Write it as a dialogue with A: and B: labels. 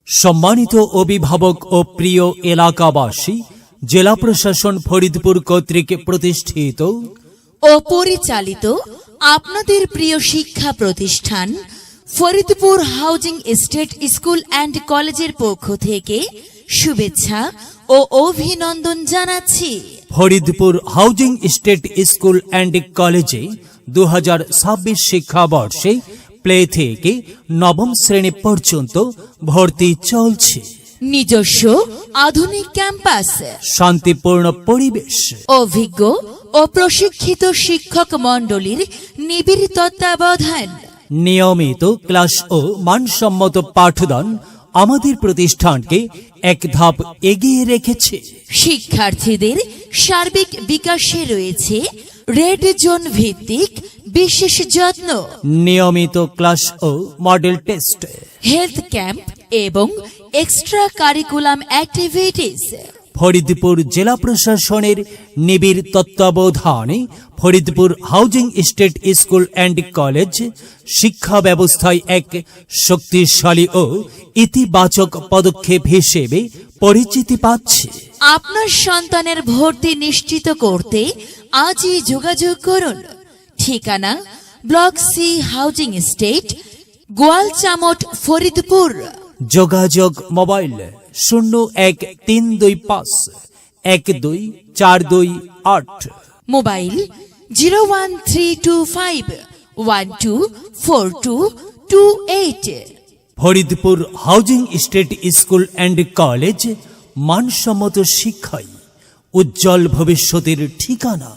A: সম্মানিত অভিভাবক ও প্রিয় এলাকাবাসী, জেলা প্রশাসন ফরিদপুর কর্তৃক প্রতিষ্ঠিত
B: ও পরিচালিত আপনাদের প্রিয় শিক্ষা প্রতিষ্ঠান Faridpur housing estate school and কলেজের পক্ষ থেকে শুভেচ্ছা ও অভিনন্দন জানাচ্ছি।
A: Faridpur housing estate school and কলেজে 2026 শিক্ষাবর্ষে প্লে থেকে নবম শ্রেণী পর্যন্ত ভর্তি চলছে।
B: নিজস্ব আধুনিক ক্যাম্পাস,
A: শান্তিপূর্ণ পরিবেশ,
B: অভিজ্ঞ ও প্রশিক্ষিত শিক্ষক মণ্ডলীর নিবিড় তত্ত্বাবধান,
A: নিয়মিত ক্লাস ও মানসম্মত পাঠদান আমাদের প্রতিষ্ঠানকে এক ধাপ এগিয়ে রেখেছে।
B: শিক্ষার্থীদের সার্বিক বিকাশে রয়েছে রেড জোন ভিত্তিক বিশেষ যত্ন,
A: নিয়মিত ক্লাস ও মডেল টেস্ট,
B: হেলথ ক্যাম্প এবং এক্সট্রা কারিকুলাম অ্যাক্টিভিটিস।
A: ফরিদপুর জেলা প্রশাসনের নিবিড় তত্ত্বাবধানে Faridpur housing estate school and college শিক্ষা ব্যবস্থায় এক শক্তিশালী ও ইতিবাচক পদক্ষেপ হিসেবে পরিচিতি পাচ্ছে।
B: আপনার সন্তানের ভর্তি নিশ্চিত করতে আজই যোগাযোগ করুন। ঠিকানা block C housing estate, Goalchamat, Faridpur.
A: যোগাযোগ mobile 0132512428,
B: mobile 01325124228।
A: Faridpur housing estate school and college, মানসম্মত শিক্ষায় উজ্জ্বল ভবিষ্যতের ঠিকানা।